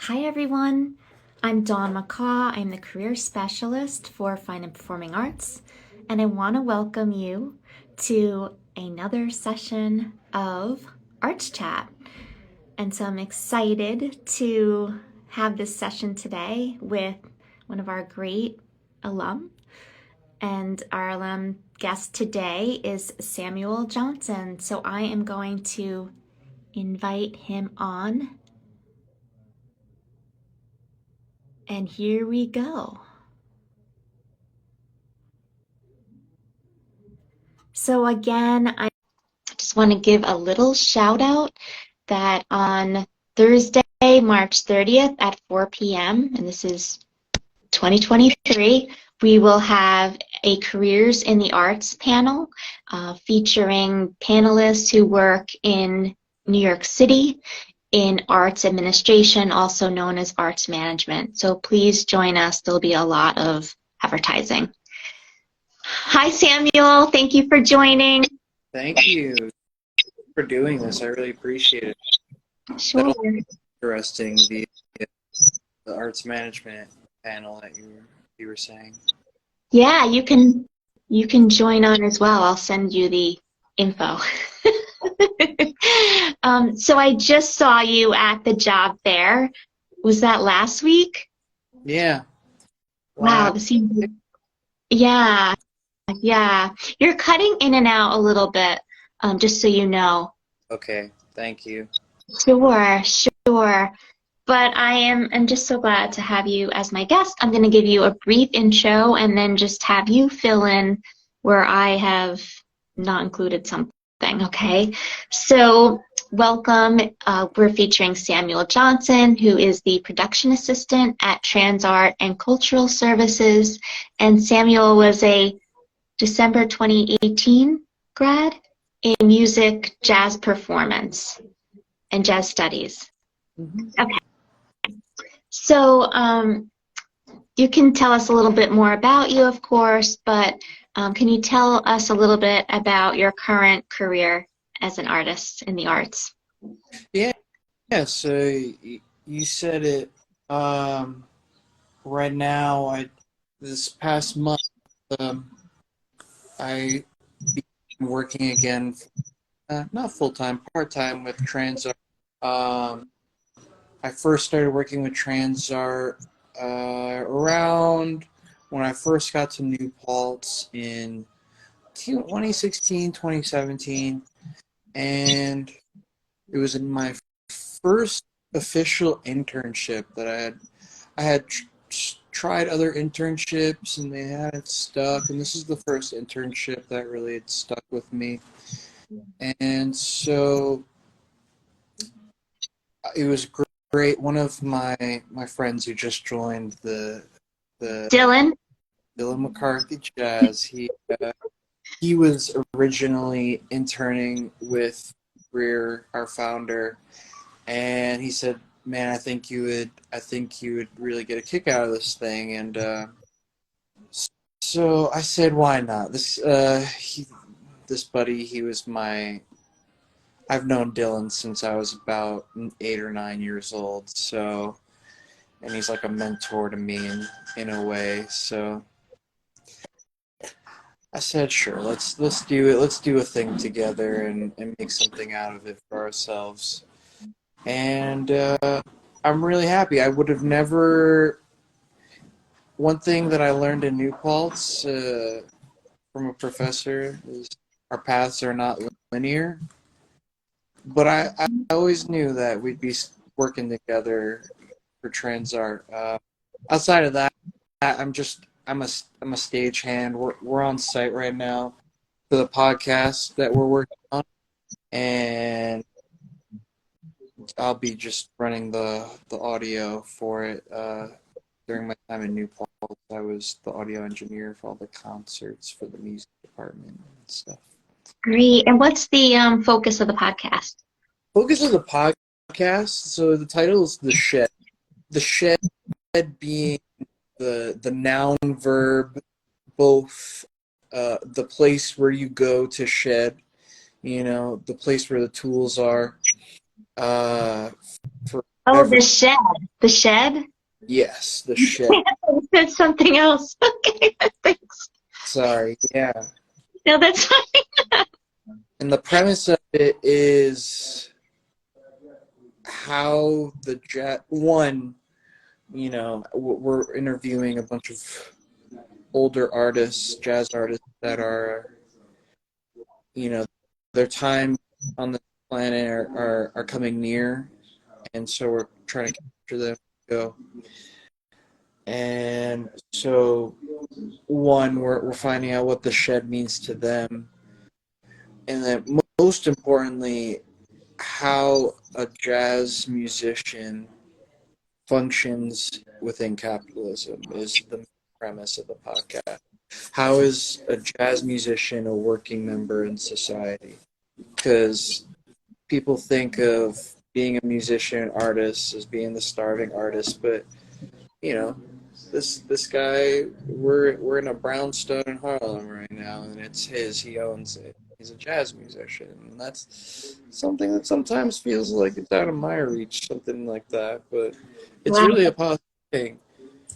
Hi everyone, I'm Dawn McCaw. I'm the Career Specialist for Fine and Performing Arts, and I want to welcome you to another session of Arts Chat. And so I'm excited to have this session today with one of our great alum. And our alum guest today is Samuel Johnson. So I am going to invite him on. And here we go. So again, I just want to give a little shout out that on Thursday, March 30th at 4 p.m., and this is 2023, we will have a Careers in the Arts panel featuring panelists who work in New York City in arts administration, also known as arts management. So please join us. There'll be a lot of advertising. Hi, Samuel. Thank you for joining. Thank you for doing this. I really appreciate it. Sure. That'll be interesting, the arts management panel that you were saying. Yeah, you can join on as well. I'll send you the info. So I just saw you at the job fair. Was that last week? Yeah. Wow, yeah, yeah. You're cutting in and out a little bit, just so you know. Okay. Thank you. Sure, sure. But I'm just so glad to have you as my guest. I'm going to give you a brief intro and then just have you fill in where I have not included something, okay? So welcome. We're featuring Samuel Johnson, who is the production assistant at TRANSART and Cultural Services. And Samuel was a December 2018 grad in music, jazz performance, and jazz studies. Mm-hmm. Okay. So you can tell us a little bit more about you, of course, but can you tell us a little bit about your current career as an artist in the arts? Yeah. So you said it. Right now, this past month, I began working again, not full time, part time with TransArt. I first started working with TransArt around when I first got to New Paltz in 2016, 2017, and it was in my first official internship that I had tried other internships and they hadn't stuck, and this is the first internship that really had stuck with me. And so it was great. One of my friends who just joined the Dylan? Dylan McCarthy Jazz, he was originally interning with Greer, our founder, and he said, "Man, I think you would really get a kick out of this thing." And so I said, "Why not?" This buddy, I've known Dylan since I was about 8 or 9 years old. So, and he's like a mentor to me in a way. So I said, "Sure, let's do it. Let's do a thing together and make something out of it for ourselves." And I'm really happy. I would have never. One thing that I learned in New Paltz from a professor is our paths are not linear. But I always knew that we'd be working together for TransArt. Outside of that, I'm a stagehand. We're on site right now for the podcast that we're working on, and I'll be just running the audio for it. During my time in New Paltz, I was the audio engineer for all the concerts for the music department and stuff. Great. And what's the focus of the podcast? Focus of the podcast. So the title is The Shed. The Shed being the noun verb, both the place where you go to shed, the place where the tools are, for Oh, the Every shed. The shed? yes, the shed. I said something else. Okay, thanks. Sorry, yeah. No, that's fine. And the premise of it is how the jazz one, we're interviewing a bunch of older artists, jazz artists that are, you know, their time on the planet are coming near, and so we're trying to capture them. Go. And so, one, we're finding out what the shed means to them, and then most importantly, how a jazz musician functions within capitalism is the premise of the podcast. How is a jazz musician a working member in society? Because people think of being a musician artist as being the starving artist, but you know, this guy, we're in a brownstone in Harlem right now, and it's his. He owns it. He's a jazz musician, and that's something that sometimes feels like it's out of my reach, something like that. But it's Wow, really a positive thing.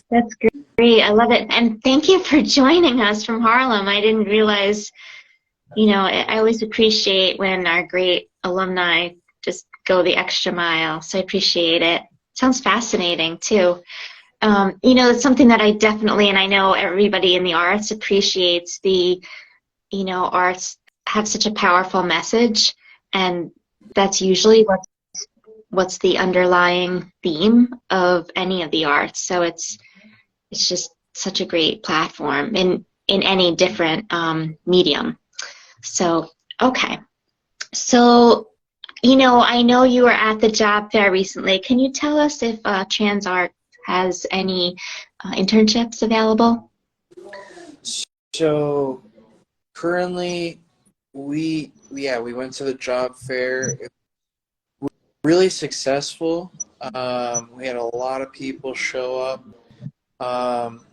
that's great. I love it. And thank you for joining us from Harlem. I didn't realize, I always appreciate when our great alumni just go the extra mile. So I appreciate it. Sounds fascinating too. It's something that I definitely, and I know everybody in the arts appreciates arts have such a powerful message, and that's usually what's the underlying theme of any of the arts. So it's just such a great platform in any different medium. So, okay. So, I know you were at the job fair recently. Can you tell us if TransArt has any internships available? So currently, we went to the job fair. It was really successful. We had a lot of people show up. Um,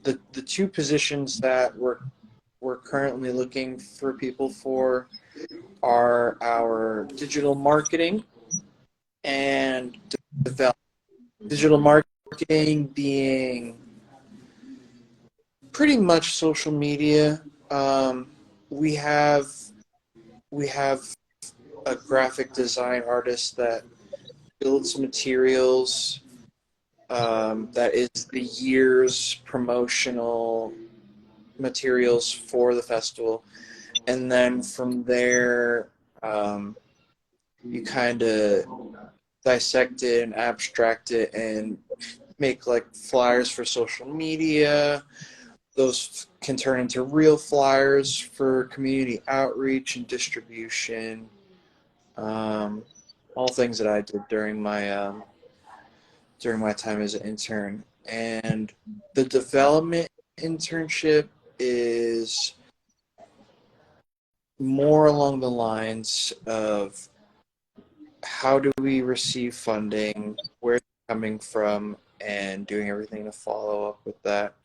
the two positions that we're currently looking for people for are our digital marketing and development. Digital marketing being pretty much social media. Um, we have we have a graphic design artist that builds materials. That is the year's promotional materials for the festival, and then from there, you kind of dissect it and abstract it and make like flyers for social media. Those can turn into real flyers for community outreach and distribution. Um, all things that I did during my time as an intern. And the development internship is more along the lines of how do we receive funding, where it's coming from, and doing everything to follow up with that.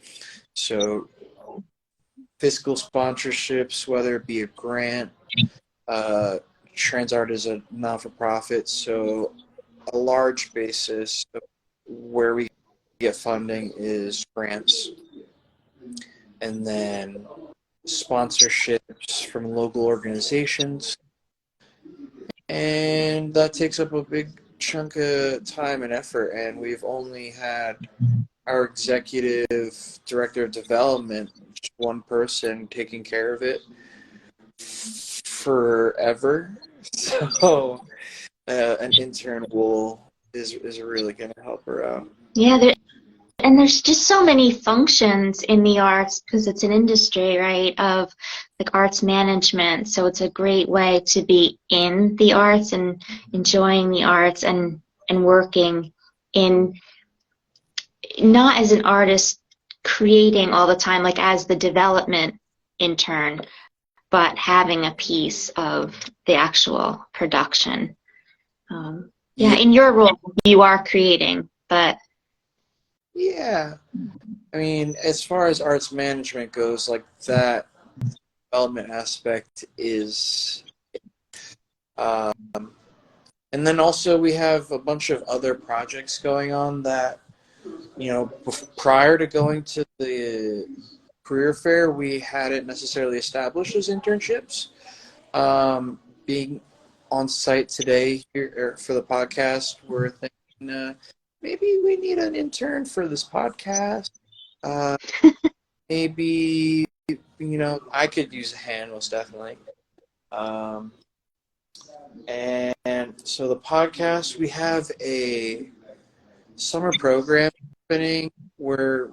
So fiscal sponsorships, whether it be a grant, uh, TransArt is a non-for-profit, so a large basis of where we get funding is grants, and then sponsorships from local organizations, and that takes up a big chunk of time and effort. And we've only had our executive director of development, just one person, taking care of it forever. So an intern is really going to help her out. Yeah, and there's just so many functions in the arts because it's an industry, right, of like arts management. So it's a great way to be in the arts and enjoying the arts and working in not as an artist creating all the time, like as the development intern, but having a piece of the actual production. Yeah, Yeah, in your role, you are creating, but yeah. I mean, as far as arts management goes, like that development aspect is um, And then also we have a bunch of other projects going on that, prior to going to the career fair, we hadn't necessarily established as internships. Being on site today here for the podcast, we're thinking maybe we need an intern for this podcast. Uh, maybe, I could use a hand most definitely. Um, and so the podcast, we have a summer program happening where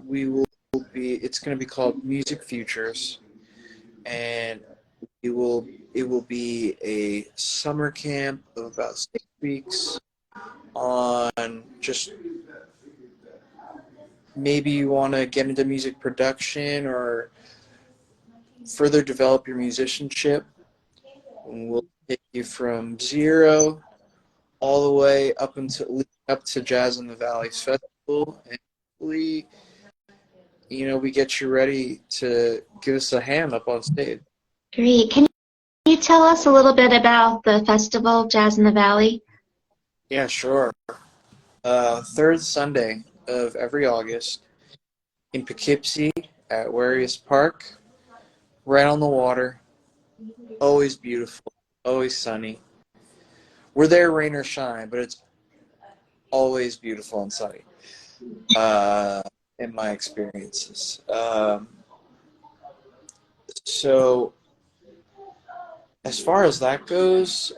it's going to be called Music Futures, and it will it will be a summer camp of about 6 weeks on just maybe you want to get into music production or further develop your musicianship. We'll take you from zero all the way up to Jazz in the Valleys Festival, and hopefully, we get you ready to give us a hand up on stage. Great. Can you tell us a little bit about the festival, Jazz in the Valley? Yeah, sure. Third Sunday of every August in Poughkeepsie at Warius Park, right on the water. Always beautiful, always sunny. We're there, rain or shine, but it's always beautiful and sunny. In my experiences. So as far as that goes,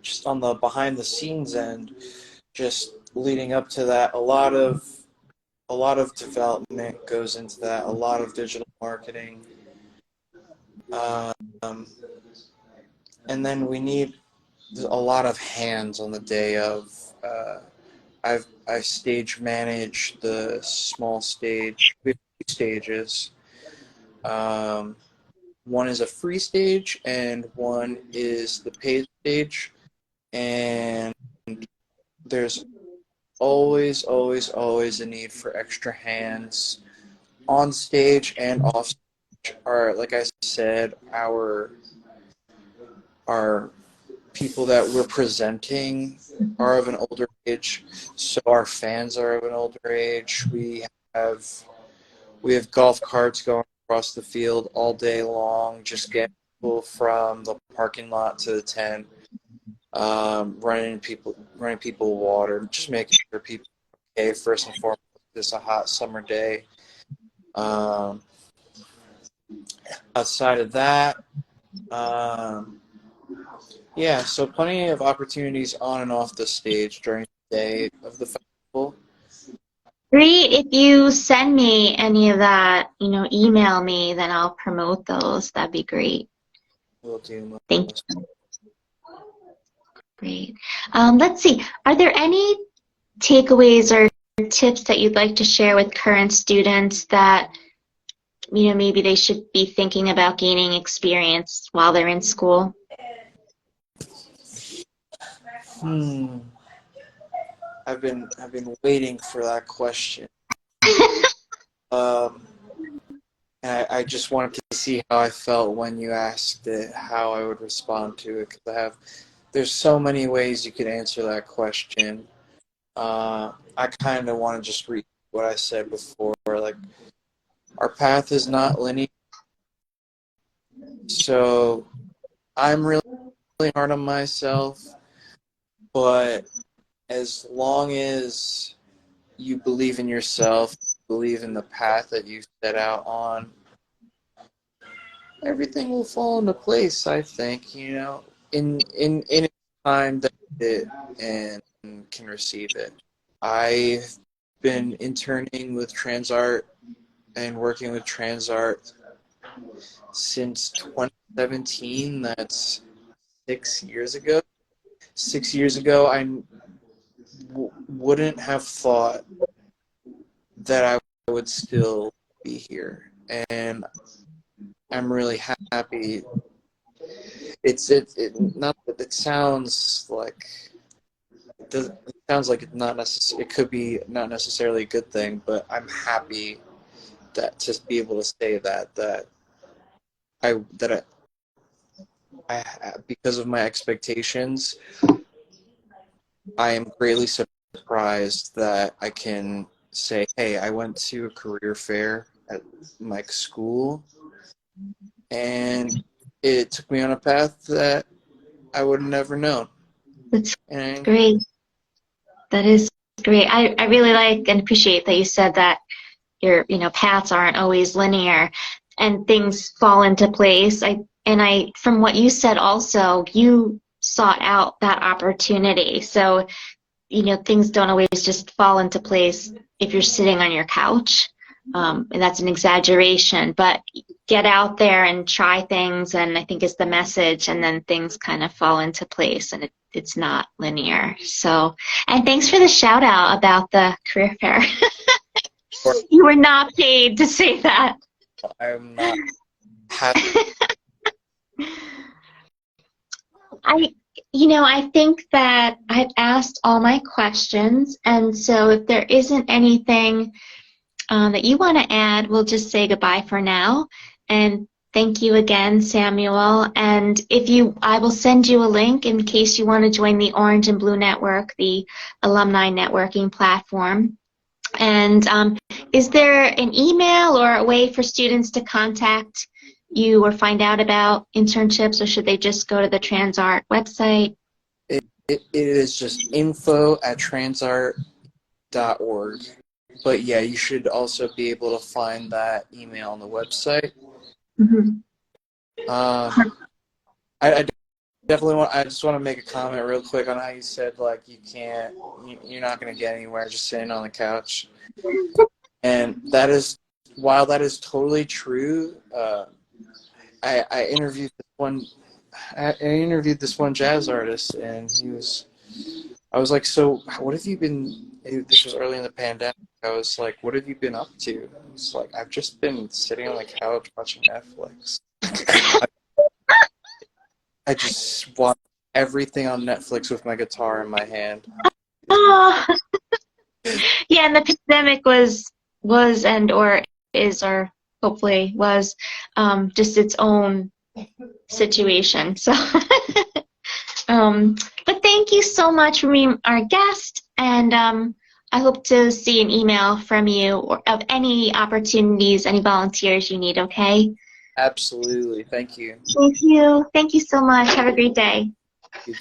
just on the behind the scenes end, just leading up to that, a lot of development goes into that, a lot of digital marketing, um, and then we need a lot of hands on the day of. I stage manage the small stage. We have 2 stages. Um, One is a free stage, and one is the paid stage. And there's always, always, always a need for extra hands on stage and off stage. Like I said, our people that we're presenting are of an older age, so our fans are of an older age. Have we have golf carts going across the field all day long, just getting people from the parking lot to the tent, running people water, just making sure people are okay. First and foremost, it's a hot summer day. Um, Outside of that, um, yeah, so plenty of opportunities on and off the stage during the day of the festival. Great. If you send me any of that, email me, then I'll promote those. That'd be great. We'll do. Thank you. Great. Let's see. Are there any takeaways or tips that you'd like to share with current students that, maybe they should be thinking about gaining experience while they're in school? Hmm. I've been waiting for that question. Um, and I just wanted to see how I felt when you asked it, how I would respond to it, because there's so many ways you could answer that question. I kind of want to just read what I said before. Like, our path is not linear, so I'm really, really hard on myself. But as long as you believe in yourself, believe in the path that you set out on, everything will fall into place. I think, in its time that it and can receive it. I've been interning with TRANSART and working with TRANSART since 2017. That's 6 years ago. 6 years ago, I wouldn't have thought that I would still be here, and I'm really happy. It not it sounds like it sounds like it's not necessarily, it could be not necessarily a good thing, but I'm happy that to be able to say that I because of my expectations, I am greatly surprised that I can say, hey, I went to a career fair at my school, and it took me on a path that I would have never known. That's And great. That is great. I really like and appreciate that you said that your paths aren't always linear and things fall into place. I from what you said also, you sought out that opportunity. So things don't always just fall into place if you're sitting on your couch. And that's an exaggeration, but get out there and try things, and I think is the message, and then things kind of fall into place, and it's not linear. So, and thanks for the shout out about the career fair. You were not paid to say that. I'm not happy. I think that I've asked all my questions, and so if there isn't anything that you want to add, we'll just say goodbye for now. And thank you again, Samuel. And I will send you a link in case you want to join the Orange and Blue Network, the alumni networking platform. And is there an email or a way for students to contact you or find out about internships, or should they just go to the TransArt website? It is just info@transart.org. But yeah, you should also be able to find that email on the website. Mm-hmm. I definitely I just want to make a comment real quick on how you said, like, you're not going to get anywhere just sitting on the couch. And while that is totally true, I interviewed this one jazz artist, and I was like, so what have you been, this was early in the pandemic, I was like, what have you been up to? He's like, I've just been sitting on the couch watching Netflix. I just watch everything on Netflix with my guitar in my hand. Oh. Yeah, and the pandemic was and or is or hopefully was just its own situation. So, but thank you so much for being our guest, and I hope to see an email from you or of any opportunities, any volunteers you need. Okay. Absolutely. Thank you. Thank you. Thank you so much. Have a great day. You